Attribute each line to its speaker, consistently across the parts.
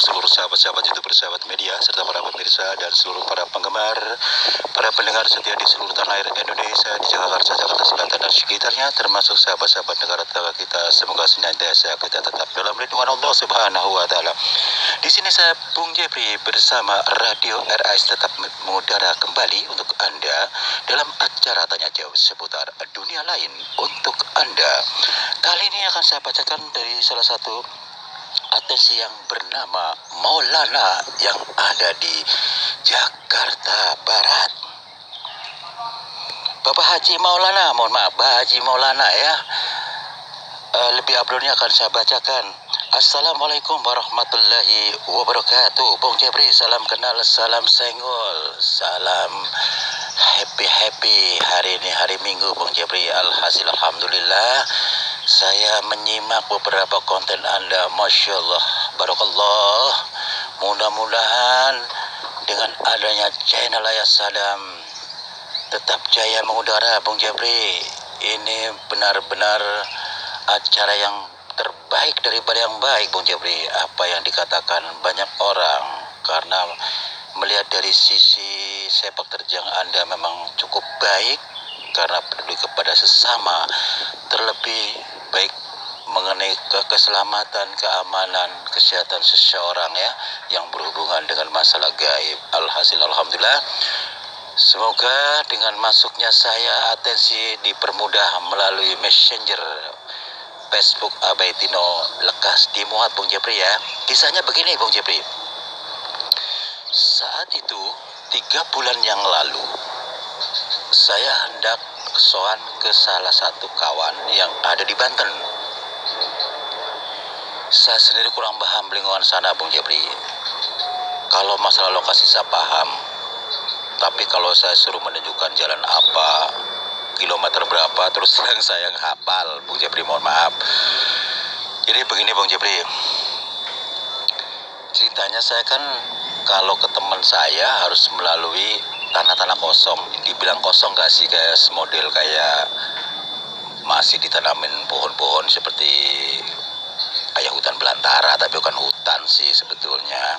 Speaker 1: seluruh sahabat-sahabat YouTube, sahabat media, serta para pemirsa dan seluruh para penggemar, para pendengar setia di seluruh tanah air Indonesia, di Jakarta, Jakarta Selatan dan sekitarnya, termasuk sahabat-sahabat negara tetangga kita. Semoga senantiasa kita tetap dalam lindungan Allah Subhanahu wa Ta'ala. Di sini saya Bung Jepri bersama Radio RAS tetap mengudara kembali untuk Anda dalam acara tanya jawab seputar dunia lain untuk Anda. Kali ini akan saya bacakan dari salah satu atensi yang bernama Maulana yang ada di Jakarta Barat. Bapak Haji Maulana, mohon maaf, Pak Haji Maulana ya. Lebih uploadnya akan saya bacakan. Assalamualaikum warahmatullahi wabarakatuh. Bung Jepri, salam kenal, salam senggol, salam happy hari ini hari Minggu Bung Jepri. Alhasil alhamdulillah saya menyimak beberapa konten Anda, Masya Allah, Barakallah. Mudah-mudahan dengan adanya channel Ayah Sadam tetap jaya mengudara Bung Jepri. Ini benar-benar acara yang terbaik daripada yang baik Bung Jepri. Apa yang dikatakan banyak orang, karena melihat dari sisi sepak terjang Anda memang cukup baik karena peduli kepada sesama, terlebih baik mengenai keselamatan, keamanan, kesehatan seseorang ya, yang berhubungan dengan masalah gaib. Alhasil alhamdulillah, semoga dengan masuknya saya atensi dipermudah melalui messenger Facebook Abaitino lekas dimuat Bung Jepri ya. Kisahnya begini Bung Jepri. Saat itu 3 bulan yang lalu saya hendak soan ke salah satu kawan yang ada di Banten. Saya sendiri kurang paham lingkungan sana Bung Jepri. Kalau masalah lokasi saya paham, tapi kalau saya suruh menunjukkan jalan apa, kilometer berapa, terus terang saya hafal Bung Jepri, mohon maaf. Jadi begini Bung Jepri, ceritanya saya kan kalau ke teman saya harus melalui tanah-tanah kosong. Dibilang kosong gak sih, kayak model kayak masih ditanamin pohon-pohon seperti kayak hutan belantara, tapi bukan hutan sih sebetulnya,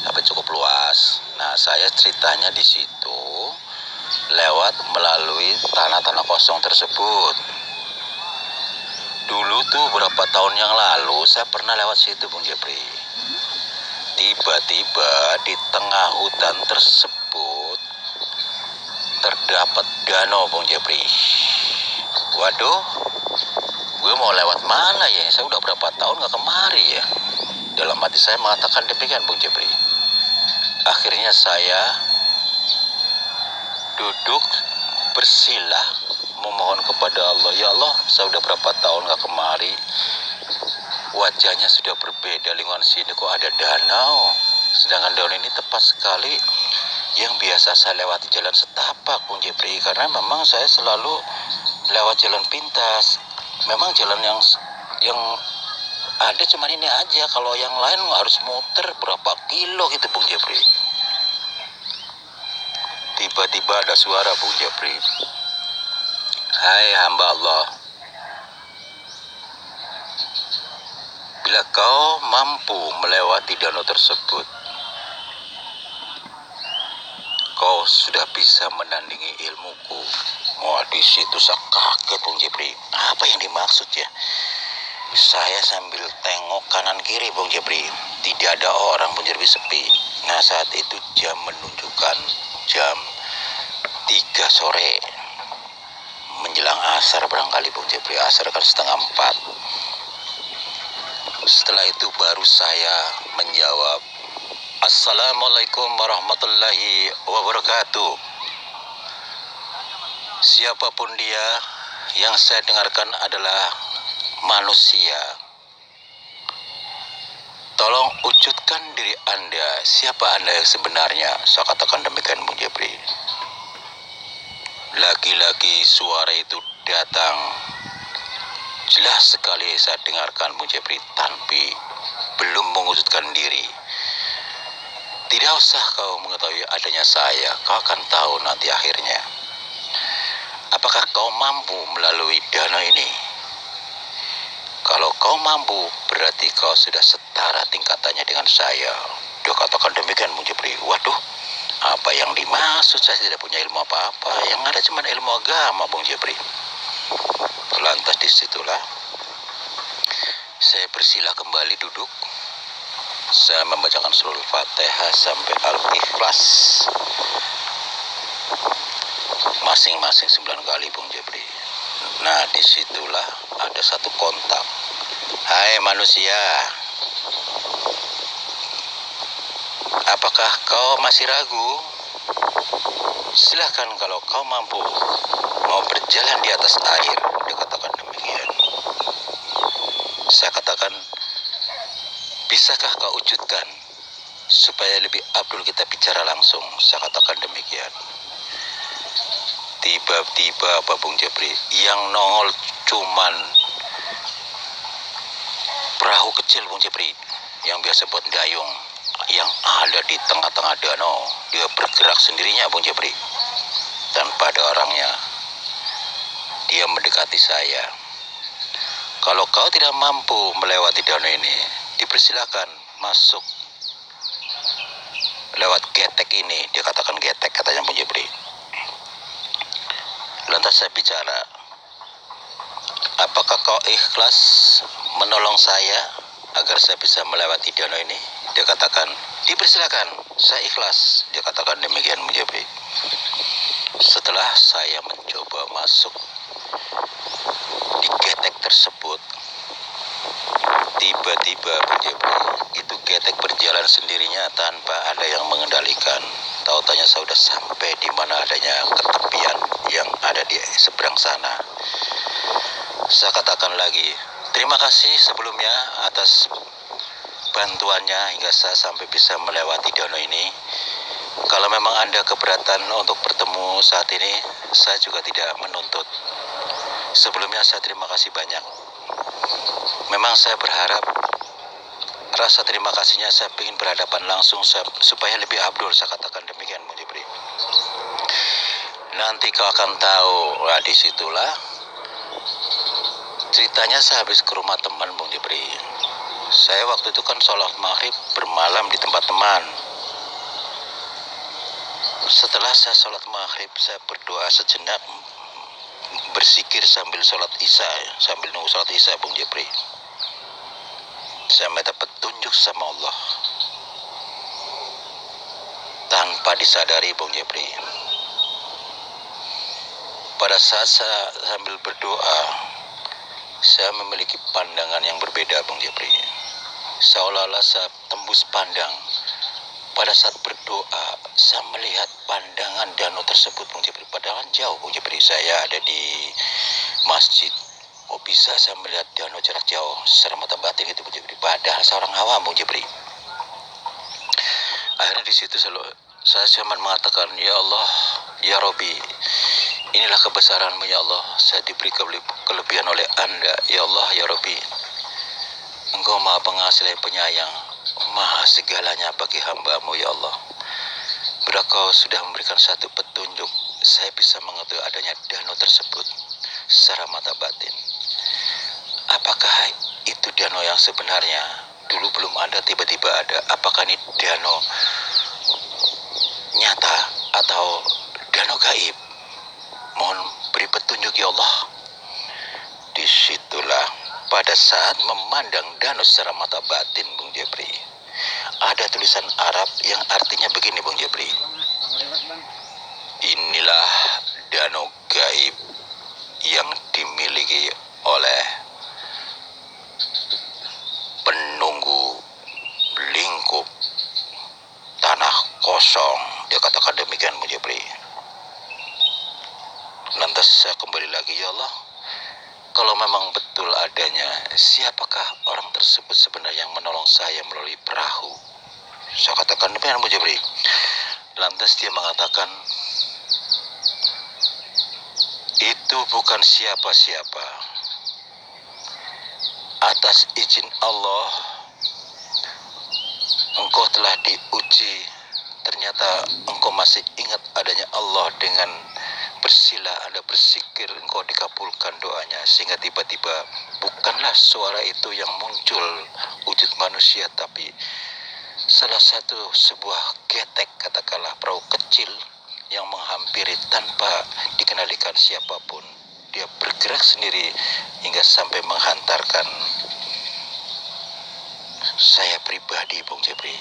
Speaker 1: tapi cukup luas. Nah saya ceritanya di situ lewat melalui tanah-tanah kosong tersebut. Dulu tuh berapa tahun yang lalu saya pernah lewat situ Bung Jepri. Tiba-tiba di tengah hutan tersebut terdapat danau Bung Jepri. Waduh, gue mau lewat mana ya? Saya udah berapa tahun gak kemari ya. Dalam hati saya mengatakan demikian Bung Jepri. Akhirnya saya duduk bersilah memohon kepada Allah, ya Allah, saya udah berapa tahun gak kemari, wajahnya sudah berbeda, lingkungan sini kok ada danau, sedangkan danau ini tepat sekali yang biasa saya lewati jalan setapak Bung Jepri, karena memang saya selalu lewat jalan pintas. Memang jalan yang ada cuman ini aja, kalau yang lain harus muter berapa kilo gitu Bung Jepri. Tiba-tiba ada suara Bung Jepri, hai hamba Allah, bila kau mampu melewati danau tersebut, kau sudah bisa menandingi ilmuku. Wah, di situ saya kaget Bung Jepri. Apa yang dimaksud ya? Saya sambil tengok kanan kiri Bung Jepri, tidak ada orang Bung Jepri, sepi. Nah saat itu jam menunjukkan jam 3 sore menjelang asar barangkali Bung Jepri. Asar kan 3:30. Setelah itu baru saya menjawab, Assalamualaikum warahmatullahi wabarakatuh. Siapapun dia, yang saya dengarkan adalah manusia. Tolong wujudkan diri Anda, siapa Anda yang sebenarnya. Saya katakan demikian Bung Jepri. Lagi-lagi suara itu datang. Jelas sekali saya dengarkan Bung Jepri, tapi belum mewujudkan diri. Tidak usah kau mengetahui adanya saya, kau akan tahu nanti akhirnya. Apakah kau mampu melalui danau ini? Kalau kau mampu, berarti kau sudah setara tingkatannya dengan saya. Dia katakan demikian Bung Jepri. Waduh, apa yang dimaksud? Saya tidak punya ilmu apa-apa. Yang ada cuma ilmu agama Bung Jepri. Lantas disitulah saya bersila kembali duduk. Saya membacakan surah Al-Fatihah sampai Al-Ikhlas. Masing-masing 9 kali Bung Jepri. Nah disitulah ada satu kontak. Hai manusia, apakah kau masih ragu? Silahkan kalau kau mampu mau berjalan di atas air. Dia katakan demikian. Saya katakan, bisakah kau wujudkan supaya lebih abdul kita bicara langsung? Saya katakan demikian. Tiba-tiba Pak Bung Jepri, yang nongol cuman perahu kecil Bung Jepri, yang biasa buat dayung, yang ada di tengah-tengah danau. Dia bergerak sendirinya Bung Jepri, tanpa ada orangnya. Dia mendekati saya. Kalau kau tidak mampu melewati danau ini, dipersilakan masuk lewat getek ini. Dia katakan getek, katanya Bung Jepri. Lantas saya bicara, apakah kau ikhlas menolong saya agar saya bisa melewati danau ini? Dia katakan, dipersilakan, saya ikhlas. Dia katakan demikian Bung Jepri. Setelah saya mencoba masuk di getek tersebut, tiba-tiba Bung Jepri, itu getek berjalan sendirinya tanpa ada yang mengendalikan. Tahu-taunya saya sudah sampai di mana adanya ketepian yang ada di seberang sana. Saya katakan lagi, terima kasih sebelumnya atas bantuannya hingga saya sampai bisa melewati danau ini. Kalau memang Anda keberatan untuk bertemu saat ini, saya juga tidak menuntut. Sebelumnya saya terima kasih banyak. Memang saya berharap rasa terima kasihnya saya ingin berhadapan langsung supaya lebih abdul. Saya katakan demikian Bung Jepri. Nanti kau akan tahu. Nah disitulah ceritanya saya habis ke rumah teman Bung Jepri. Saya waktu itu kan sholat maghrib bermalam di tempat teman. Setelah saya sholat maghrib, saya berdoa sejenak, bersikir sambil sholat isya, sambil nunggu sholat isya Bung Jepri. Saya minta petunjuk sama Allah tanpa disadari Bung Jepri. Pada saat saya sambil berdoa, saya memiliki pandangan yang berbeda Bung Jepri. Seolah-olah saya tembus pandang. Pada saat berdoa, saya melihat pandangan danau tersebut Bung Jepri. Padahal jauh Bung Jepri, saya ada di masjid. Oh bisa saya melihat danau jarak jauh secara mata batin itu Bung Jepri. Padahal seorang awam Bung Jepri. Akhirnya di situ saya cuma mengatakan, ya Allah, ya Robi, inilah kebesaran-Mu ya Allah. Saya diberi kelebihan oleh Anda, ya Allah, ya Robi. Engkau Maha Pengasih dan Penyayang, Maha segalanya bagi hamba-Mu ya Allah. Bila Kau sudah memberikan satu petunjuk, saya bisa mengetahui adanya danau tersebut secara mata batin. Apakah itu danau yang sebenarnya? Dulu belum ada, tiba-tiba ada. Apakah ini danau nyata atau danau gaib? Mohon beri petunjuk ya Allah. Disitulah pada saat memandang danau secara mata batin Bung Jepri, ada tulisan Arab yang artinya begini Bung Jepri. Inilah danau gaib yang dimiliki oleh penunggu lingkup tanah kosong. Dia katakan demikian Bung Jepri. Lantas saya kembali lagi, ya Allah, kalau memang betul adanya, siapakah orang tersebut sebenarnya yang menolong saya melalui perahu? Saya katakan demikian Bung Jepri. Lantas dia mengatakan, itu bukan siapa-siapa. Atas izin Allah, engkau telah diuji. Ternyata engkau masih ingat adanya Allah dengan bersila, Anda bersikir, engkau dikabulkan doanya, sehingga tiba-tiba bukanlah suara itu yang muncul wujud manusia, tapi salah satu sebuah getek, katakanlah perahu kecil yang menghampiri tanpa dikendalikan siapapun. Dia bergerak sendiri hingga sampai menghantarkan saya pribadi, Bung Jepri.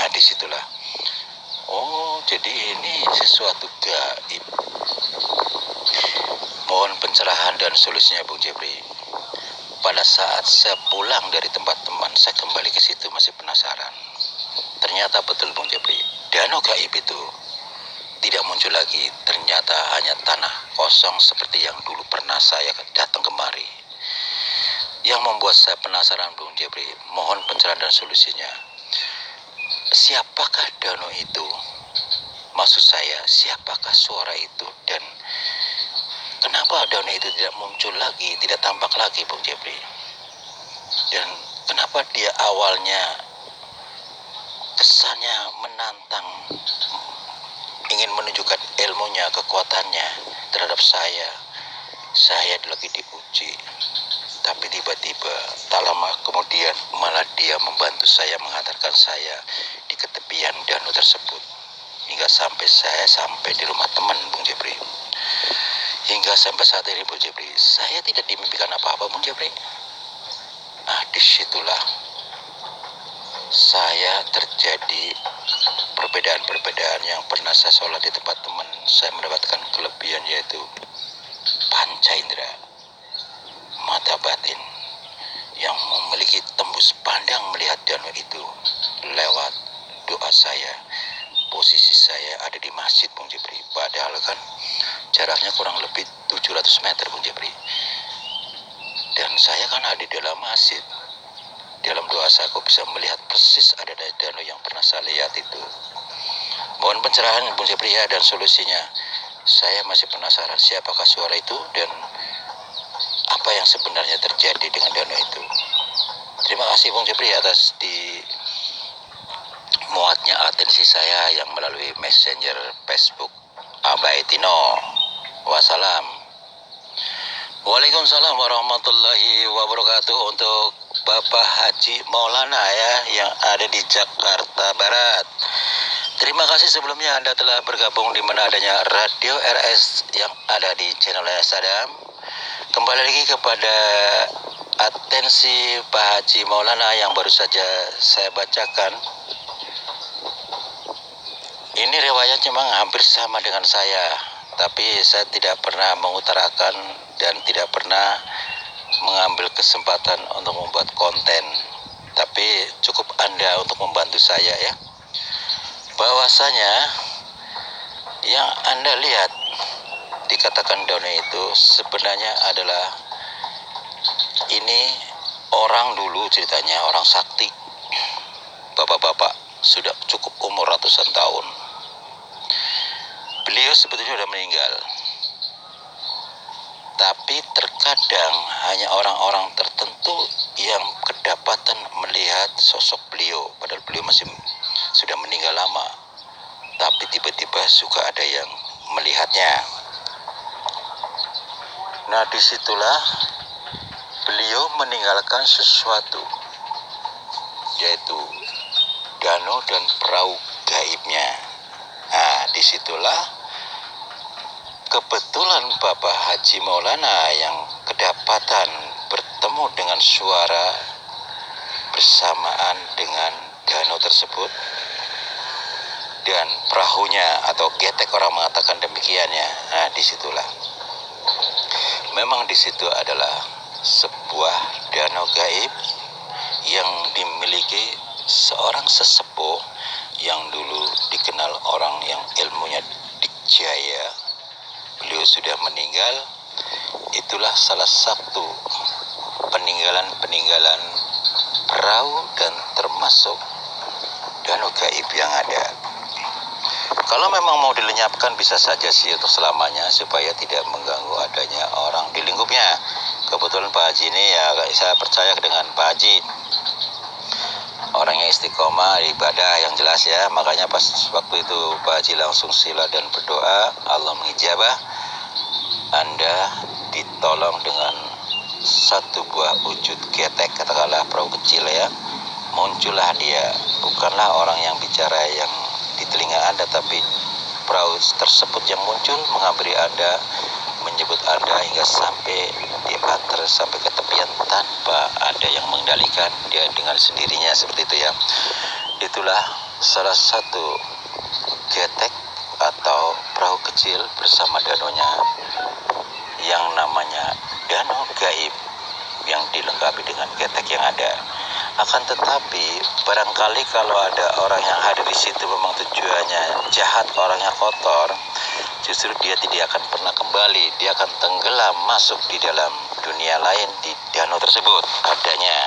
Speaker 1: Nah, disitulah, oh jadi ini sesuatu gaib. Mohon pencerahan dan solusinya, Bung Jepri. Pada saat saya pulang dari tempat teman, saya kembali ke situ masih penasaran. Ternyata betul, Bung Jepri, danau gaib itu tidak muncul lagi. Ternyata hanya tanah kosong seperti yang dulu pernah saya datang kemari. Yang membuat saya penasaran, Bung Jepri, mohon pencerahan dan solusinya. Siapakah danau itu? Maksud saya, siapakah suara itu? Dan kenapa danau itu tidak muncul lagi, tidak tampak lagi, Bung Jepri? Dan kenapa dia awalnya kesannya menantang, ingin menunjukkan ilmunya, kekuatannya terhadap saya. Saya lagi diuji, tapi tiba-tiba tak lama kemudian malah dia membantu saya, menghantarkan saya di ketepian danau tersebut, hingga sampai saya sampai di rumah teman, Bung Jepri. Hingga sampai saat ini, Bung Jepri, saya tidak dimimpikan apa-apa, Bung Jepri. Nah, disitulah saya terjadi perbedaan-perbedaan yang pernah saya sholat di tempat teman. Saya mendapatkan kelebihan, yaitu panca indera, mata batin, yang memiliki tembus pandang melihat danau itu lewat doa saya. Posisi saya ada di masjid, Bung Jepri, padahal kan jaraknya kurang lebih 700 meter, Bung Jepri. Dan saya kan ada di dalam masjid. Dalam doa saya, aku bisa melihat persis ada danau yang pernah saya lihat itu. Mohon pencerahan, Bung Jepri, ya, dan solusinya. Saya masih penasaran siapakah suara itu dan apa yang sebenarnya terjadi dengan danau itu. Terima kasih, Bung Jepri, atas muatnya atensi saya yang melalui messenger Facebook Abaitino. Wassalam. Waalaikumsalam warahmatullahi wabarakatuh. Untuk Bapak Haji Maulana, ya, yang ada di Jakarta Barat. Terima kasih sebelumnya Anda telah bergabung di mana adanya Radio RS yang ada di channel Sadam. Kembali lagi kepada atensi Pak Haji Maulana yang baru saja saya bacakan. Ini riwayatnya memang hampir sama dengan saya, tapi saya tidak pernah mengutarakan dan tidak pernah mengambil kesempatan untuk membuat konten. Tapi cukup Anda untuk membantu saya, ya. Bahwasanya yang Anda lihat dikatakan danau itu sebenarnya adalah ini orang dulu, ceritanya orang sakti, bapak-bapak sudah cukup umur ratusan tahun. Beliau sebetulnya sudah meninggal, tapi terkadang hanya orang-orang tertentu yang kedapatan melihat sosok beliau, padahal beliau masih sudah meninggal lama, tapi tiba-tiba suka ada yang melihatnya. Nah, disitulah beliau meninggalkan sesuatu, yaitu danau dan perahu gaibnya. Nah, disitulah kebetulan Bapak Haji Maulana yang kedapatan bertemu dengan suara bersamaan dengan danau tersebut dan perahunya, atau getek orang mengatakan demikiannya. Nah, disitulah memang disitu adalah sebuah danau gaib yang dimiliki seorang sesepuh yang dulu dikenal orang yang ilmunya dikjaya. Beliau sudah meninggal. Itulah salah satu peninggalan-peninggalan perahu dan termasuk danau gaib yang ada. Kalau memang mau dilenyapkan bisa saja sih untuk selamanya, supaya tidak mengganggu adanya orang di lingkupnya. Kebetulan Pak Haji ini, ya, saya percaya dengan Pak Haji, orangnya istiqomah ibadah yang jelas, ya. Makanya pas waktu itu Pak Haji langsung sila dan berdoa, Allah mengijabah. Anda ditolong dengan satu buah wujud ketek, katakanlah perahu kecil ya. Muncullah dia, bukanlah orang yang bicara yang di telinga Anda, tapi perahu tersebut yang muncul menghampiri Anda, menyebut Anda hingga sampai diantar sampai ke tepian tanpa ada yang mengendalikan, dia dengan sendirinya seperti itu ya. Itulah salah satu ketek atau perahu kecil bersama danonya yang namanya danau gaib, yang dilengkapi dengan ketek yang ada. Akan tetapi barangkali kalau ada orang yang hadir di situ memang tujuannya jahat, orangnya kotor, justru dia tidak akan pernah kembali, dia akan tenggelam masuk di dalam dunia lain di danau tersebut adanya.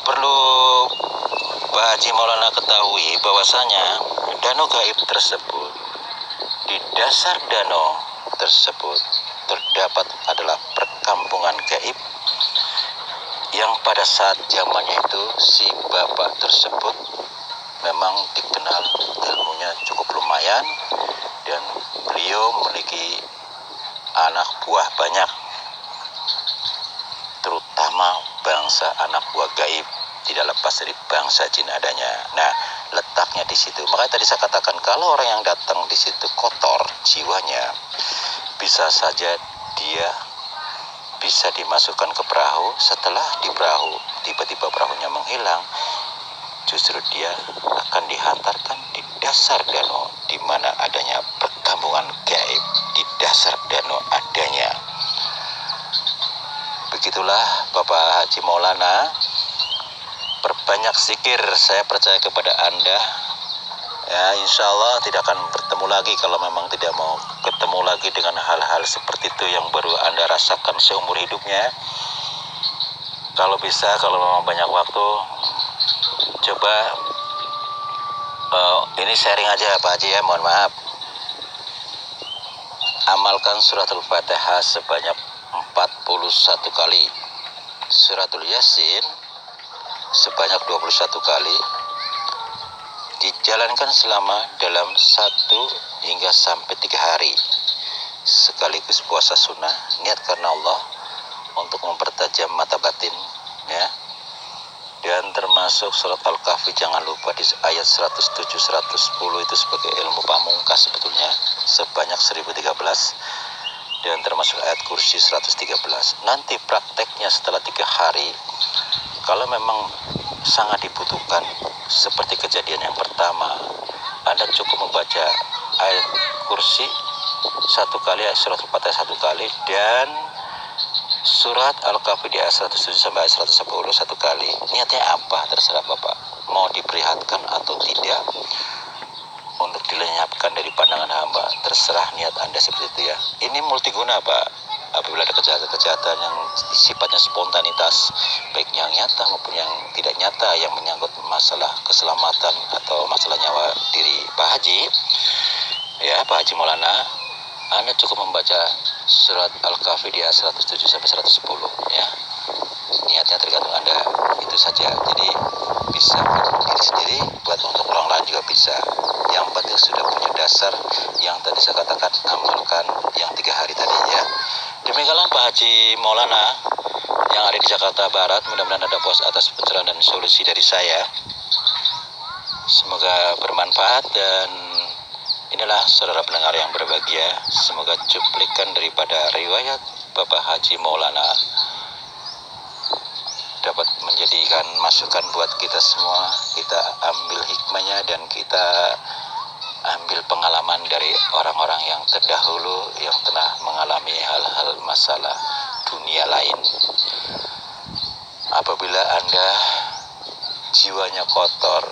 Speaker 1: Perlu Pak Haji Maulana ketahui bahwasanya danau gaib tersebut, di dasar danau tersebut terdapat adalah perkampungan gaib yang pada saat zamannya itu si bapak tersebut memang dikenal ilmunya cukup lumayan dan beliau memiliki anak buah banyak, terutama bangsa anak buah gaib, tidak lepas dari bangsa jin adanya. Nah, letaknya di situ. Makanya tadi saya katakan kalau orang yang datang di situ kotor jiwanya, bisa saja dia bisa dimasukkan ke perahu. Setelah di perahu tiba-tiba perahunya menghilang, justru dia akan dihantarkan di dasar danau di mana adanya perkampungan gaib, di dasar danau adanya. Begitulah Bapak Haji Maulana, perbanyak zikir, saya percaya kepada Anda ya, insya Allah tidak akan bertemu lagi kalau memang tidak mau ketemu lagi dengan hal-hal seperti itu yang baru Anda rasakan seumur hidupnya. Kalau bisa, kalau memang banyak waktu, coba ini sharing aja Pak Haji ya, mohon maaf. Amalkan suratul Fatihah sebanyak 41 kali, suratul Yasin sebanyak 21 kali, dijalankan selama dalam 1 hingga sampai 3 hari, sekaligus puasa sunnah, niat karena Allah untuk mempertajam mata batin ya. Dan termasuk surat Al-Kahfi jangan lupa di ayat 107 110 itu sebagai ilmu pamungkas sebetulnya sebanyak 1013, dan termasuk ayat kursi 113. Nanti prakteknya setelah 3 hari, kalau memang sangat dibutuhkan seperti kejadian yang pertama, Anda cukup membaca ayat kursi 1 kali, ayat surat Al-Fatihah 1 kali, dan surat Al-Kahfi di ayat 107 sampai ayat 110 1 kali. Niatnya apa? Terserah Bapak, mau diperlihatkan atau tidak, untuk dilenyapkan dari pandangan hamba, terserah niat Anda seperti itu ya. Ini multiguna Pak. Apabila ada kejahatan-kejahatan yang sifatnya spontanitas, baik yang nyata maupun yang tidak nyata, yang menyangkut masalah keselamatan atau masalah nyawa diri Pak Haji ya, Pak Haji Maulana, Anda cukup membaca surat Al-Kahfi di ayat 107 sampai 110 ya. Niatnya tergantung Anda, itu saja. Jadi bisa buat diri sendiri, buat untuk orang lain juga bisa. Yang penting sudah punya dasar yang tadi saya katakan, amalkan yang 3 hari tadi ya. Demikianlah Pak Haji Maulana yang ada di Jakarta Barat. Mudah-mudahan ada puas atas pencerahan dan solusi dari saya. Semoga bermanfaat, dan inilah saudara pendengar yang berbahagia, semoga cuplikan daripada riwayat Bapak Haji Maulana dapat menjadikan masukan buat kita semua. Kita ambil hikmahnya dan kita ambil pengalaman dari orang-orang yang terdahulu yang telah mengalami hal-hal masalah dunia lain. Apabila Anda jiwanya kotor,